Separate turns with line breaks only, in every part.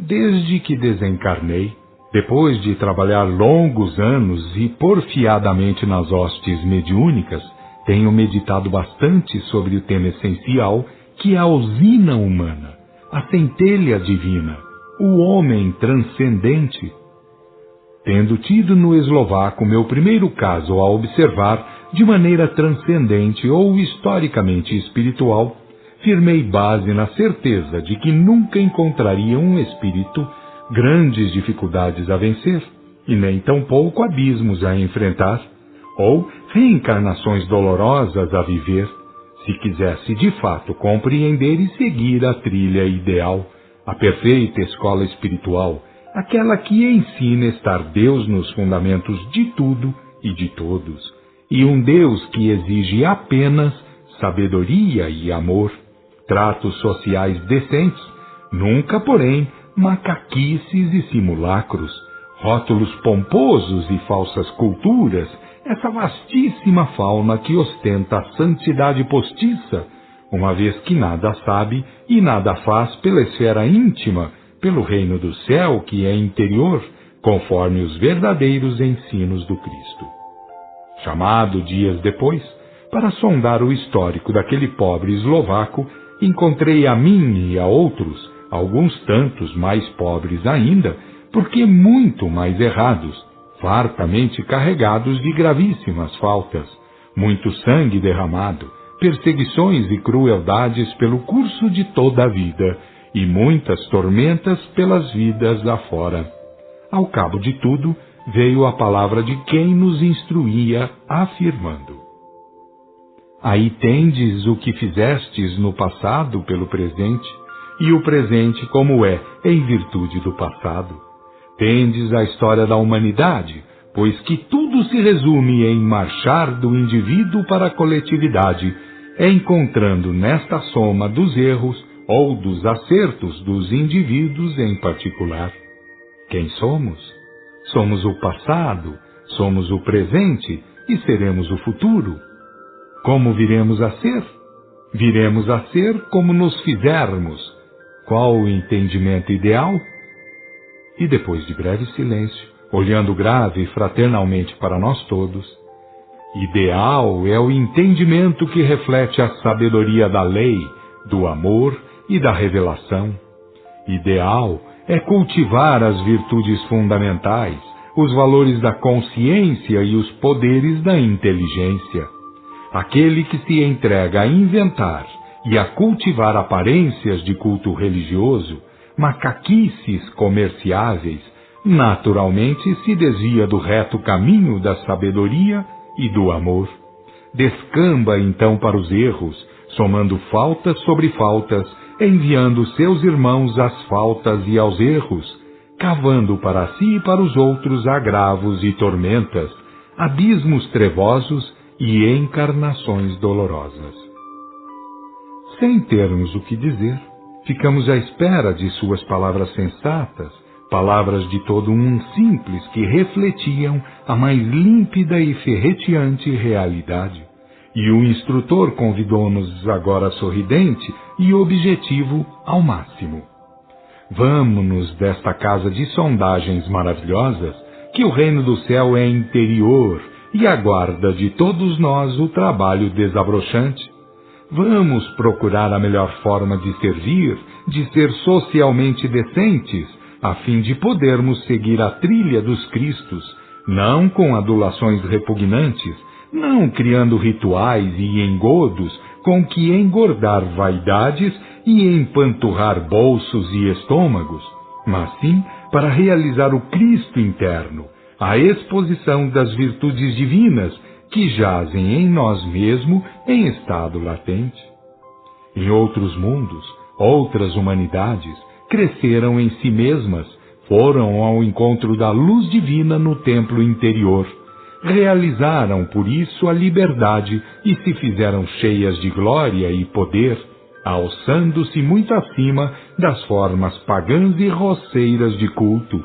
Desde que desencarnei, depois de trabalhar longos anos e porfiadamente nas hostes mediúnicas, tenho meditado bastante sobre o tema essencial, que é a usina humana, a centelha divina, o homem transcendente. Tendo tido no eslovaco meu primeiro caso a observar de maneira transcendente ou historicamente espiritual, firmei base na certeza de que nunca encontraria um espírito grandes dificuldades a vencer, e nem tampouco abismos a enfrentar, ou reencarnações dolorosas a viver, se quisesse de fato compreender e seguir a trilha ideal, a perfeita escola espiritual, aquela que ensina estar Deus nos fundamentos de tudo e de todos, e um Deus que exige apenas sabedoria e amor, tratos sociais decentes, nunca, porém, macaquices e simulacros, rótulos pomposos e falsas culturas, essa vastíssima fauna que ostenta a santidade postiça, uma vez que nada sabe e nada faz pela esfera íntima, pelo reino do céu que é interior, conforme os verdadeiros ensinos do Cristo. Chamado dias depois, para sondar o histórico daquele pobre eslovaco, encontrei a mim e a outros, alguns tantos mais pobres ainda, porque muito mais errados, fartamente carregados de gravíssimas faltas, muito sangue derramado, perseguições e crueldades pelo curso de toda a vida, e muitas tormentas pelas vidas afora. Ao cabo de tudo, veio a palavra de quem nos instruía, afirmando: aí tendes o que fizestes no passado pelo presente, e o presente como é, em virtude do passado. Tendes a história da humanidade, pois que tudo se resume em marchar do indivíduo para a coletividade, encontrando nesta soma dos erros ou dos acertos dos indivíduos em particular. Quem somos? Somos o passado, somos o presente e seremos o futuro. Como viremos a ser? Viremos a ser como nos fizermos. Qual o entendimento ideal? E depois de breve silêncio, olhando grave e fraternalmente para nós todos, ideal é o entendimento que reflete a sabedoria da lei, do amor e da revelação. Ideal é cultivar as virtudes fundamentais, os valores da consciência e os poderes da inteligência. Aquele que se entrega a inventar e a cultivar aparências de culto religioso, macaquices comerciáveis, naturalmente se desvia do reto caminho da sabedoria e do amor. Descamba então para os erros, somando faltas sobre faltas, enviando seus irmãos às faltas e aos erros, cavando para si e para os outros agravos e tormentas, abismos trevosos e encarnações dolorosas. Sem termos o que dizer, ficamos à espera de suas palavras sensatas, palavras de todo um simples que refletiam a mais límpida e ferreteante realidade. E o instrutor convidou-nos agora sorridente e objetivo ao máximo. Vamo-nos desta casa de sondagens maravilhosas, que o reino do céu é interior e aguarda de todos nós o trabalho desabrochante. Vamos procurar a melhor forma de servir, de ser socialmente decentes, a fim de podermos seguir a trilha dos Cristos, não com adulações repugnantes, não criando rituais e engodos com que engordar vaidades e empanturrar bolsos e estômagos, mas sim para realizar o Cristo interno, a exposição das virtudes divinas que jazem em nós mesmos em estado latente. Em outros mundos, outras humanidades cresceram em si mesmas, foram ao encontro da luz divina no templo interior, realizaram por isso a liberdade e se fizeram cheias de glória e poder, alçando-se muito acima das formas pagãs e rosseiras de culto,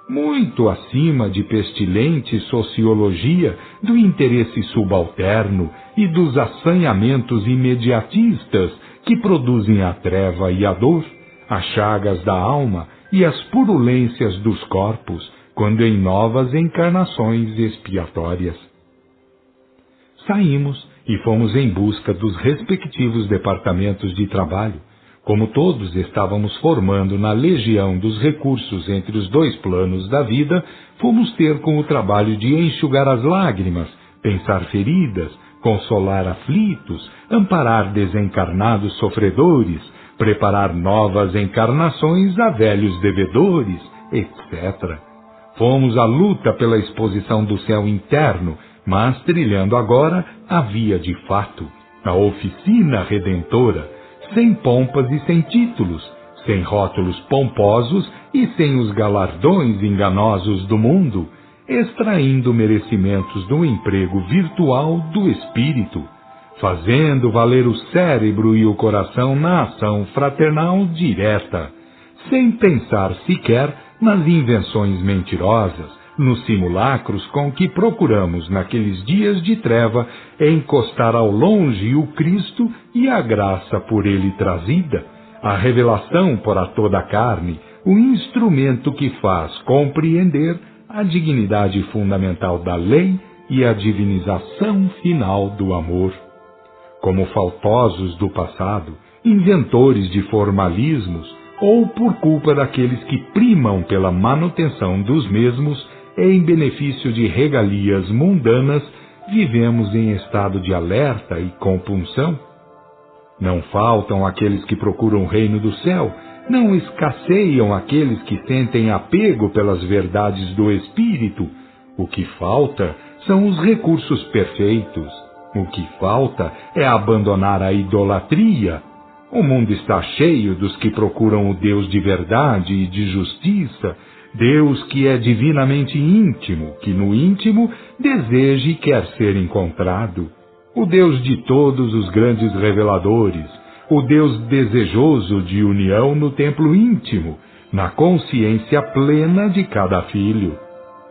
muito acima de pestilente sociologia do interesse subalterno e dos assanhamentos imediatistas que produzem a treva e a dor, as chagas da alma e as purulências dos corpos, quando em novas encarnações expiatórias. Saímos e fomos em busca dos respectivos departamentos de trabalho. Como todos estávamos formando na legião dos recursos entre os dois planos da vida, fomos ter com o trabalho de enxugar as lágrimas, pensar feridas, consolar aflitos, amparar desencarnados sofredores, preparar novas encarnações a velhos devedores, etc. Fomos à luta pela exposição do céu interno, mas trilhando agora a via de fato, a oficina redentora, sem pompas e sem títulos, sem rótulos pomposos e sem os galardões enganosos do mundo, extraindo merecimentos do emprego virtual do espírito, fazendo valer o cérebro e o coração na ação fraternal direta, sem pensar sequer nas invenções mentirosas, nos simulacros com que procuramos, naqueles dias de treva, encostar ao longe o Cristo e a graça por ele trazida, a revelação por a toda a carne, o instrumento que faz compreender a dignidade fundamental da lei e a divinização final do amor. Como faltosos do passado, inventores de formalismos, ou por culpa daqueles que primam pela manutenção dos mesmos, em benefício de regalias mundanas, vivemos em estado de alerta e compunção. Não faltam aqueles que procuram o reino do céu, não escasseiam aqueles que sentem apego pelas verdades do Espírito. O que falta são os recursos perfeitos. O que falta é abandonar a idolatria. O mundo está cheio dos que procuram o Deus de verdade e de justiça, Deus que é divinamente íntimo, que no íntimo deseja e quer ser encontrado. O Deus de todos os grandes reveladores, o Deus desejoso de união no templo íntimo, na consciência plena de cada filho.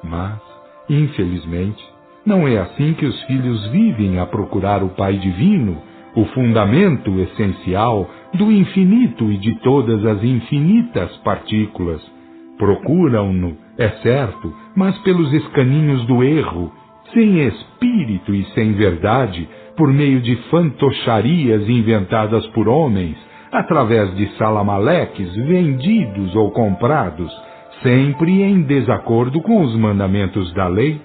Mas, infelizmente, não é assim que os filhos vivem a procurar o Pai Divino, o fundamento essencial do infinito e de todas as infinitas partículas. Procuram-no, é certo, mas pelos escaninhos do erro, sem espírito e sem verdade, por meio de fantocharias inventadas por homens, através de salamaleques vendidos ou comprados, sempre em desacordo com os mandamentos da lei,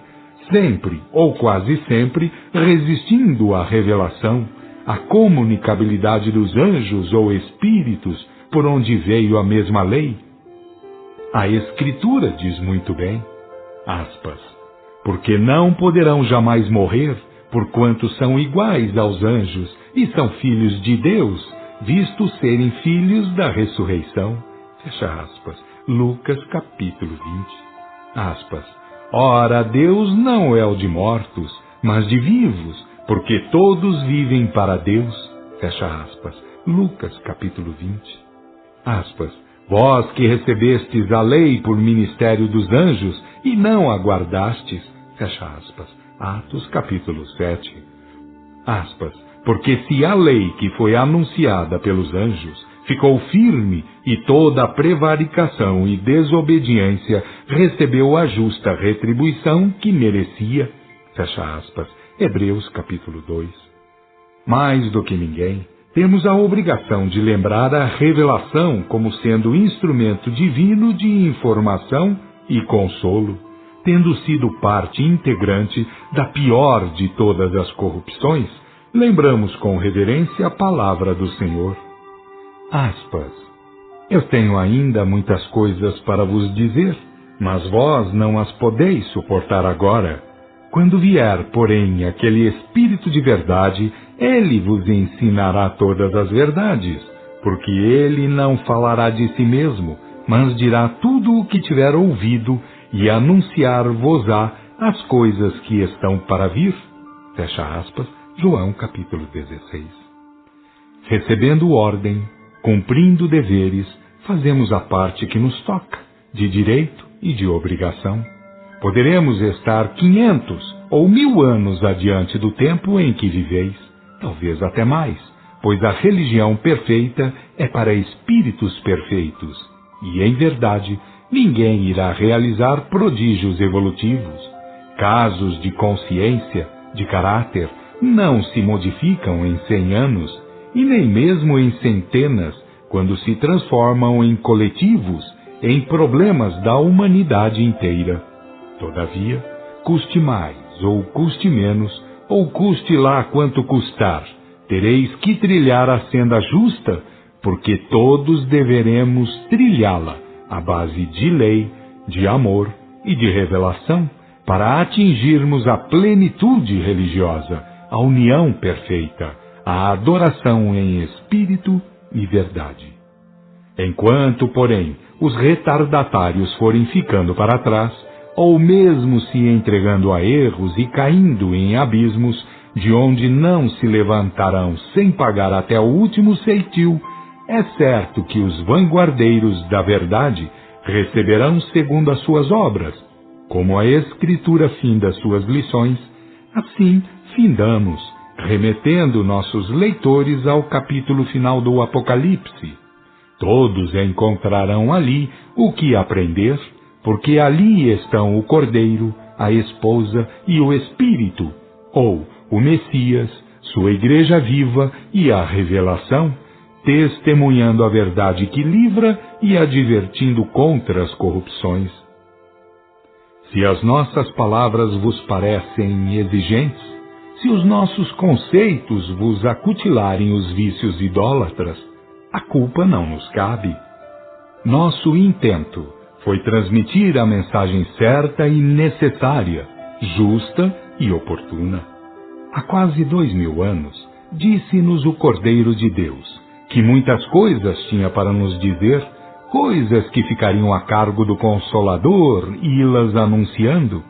sempre, ou quase sempre, resistindo à revelação, à comunicabilidade dos anjos ou espíritos, por onde veio a mesma lei. A Escritura diz muito bem, aspas, porque não poderão jamais morrer, porquanto são iguais aos anjos e são filhos de Deus, visto serem filhos da ressurreição. Fecha aspas. Lucas capítulo 20. Aspas. Ora, Deus não é o de mortos, mas de vivos, porque todos vivem para Deus. Fecha aspas. Lucas capítulo 20. Aspas. Vós que recebestes a lei por ministério dos anjos e não a guardastes. Fecha aspas. Atos capítulo 7. Aspas. Porque se a lei que foi anunciada pelos anjos ficou firme e toda a prevaricação e desobediência recebeu a justa retribuição que merecia. Fecha aspas. Hebreus capítulo 2. Mais do que ninguém, temos a obrigação de lembrar a revelação como sendo instrumento divino de informação e consolo, tendo sido parte integrante da pior de todas as corrupções. Lembramos com reverência a palavra do Senhor. Aspas. Eu tenho ainda muitas coisas para vos dizer, mas vós não as podeis suportar agora. Quando vier, porém, aquele Espírito de verdade, ele vos ensinará todas as verdades, porque ele não falará de si mesmo, mas dirá tudo o que tiver ouvido e anunciar-vos-á as coisas que estão para vir. Fecha aspas. João capítulo 16. Recebendo ordem, cumprindo deveres, fazemos a parte que nos toca, de direito e de obrigação. Poderemos estar 500 ou 1000 anos adiante do tempo em que viveis, talvez até mais, pois a religião perfeita é para espíritos perfeitos. e, em verdade, ninguém irá realizar prodígios evolutivos. Casos de consciência, de caráter, não se modificam em 100 anos, e nem mesmo em centenas, quando se transformam em coletivos, em problemas da humanidade inteira. Todavia, custe mais, ou custe menos, ou custe lá quanto custar, tereis que trilhar a senda justa, porque todos deveremos trilhá-la, à base de lei, de amor e de revelação, para atingirmos a plenitude religiosa, a união perfeita, a adoração em espírito e verdade. Enquanto, porém, os retardatários forem ficando para trás, ou mesmo se entregando a erros e caindo em abismos, de onde não se levantarão sem pagar até o último ceitil, é certo que os vanguardeiros da verdade receberão segundo as suas obras. Como a Escritura finda suas lições, assim findamos, remetendo nossos leitores ao capítulo final do Apocalipse. Todos encontrarão ali o que aprender, porque ali estão o Cordeiro, a esposa e o Espírito, ou o Messias, sua igreja viva e a revelação, testemunhando a verdade que livra e advertindo contra as corrupções. Se as nossas palavras vos parecem exigentes, se os nossos conceitos vos acutilarem os vícios idólatras, a culpa não nos cabe. Nosso intento foi transmitir a mensagem certa e necessária, justa e oportuna. Há quase 2000 anos, disse-nos o Cordeiro de Deus, que muitas coisas tinha para nos dizer, coisas que ficariam a cargo do Consolador e-las anunciando.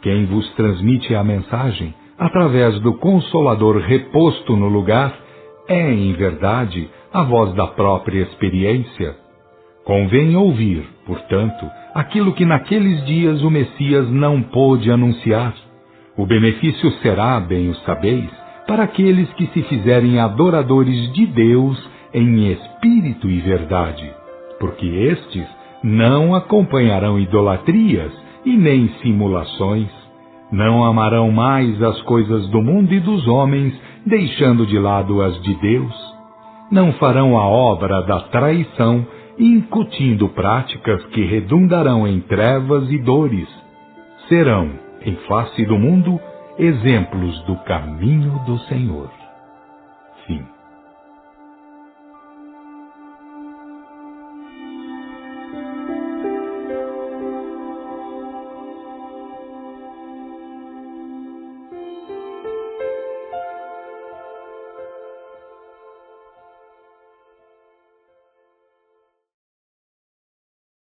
Quem vos transmite a mensagem, através do Consolador reposto no lugar, é, em verdade, a voz da própria experiência. Convém ouvir, portanto, aquilo que naqueles dias o Messias não pôde anunciar. O benefício será, bem o sabeis, para aqueles que se fizerem adoradores de Deus em espírito e verdade, porque estes não acompanharão idolatrias e nem simulações, não amarão mais as coisas do mundo e dos homens, deixando de lado as de Deus, não farão a obra da traição, incutindo práticas que redundarão em trevas e dores, serão, em face do mundo, exemplos do caminho do Senhor. Fim.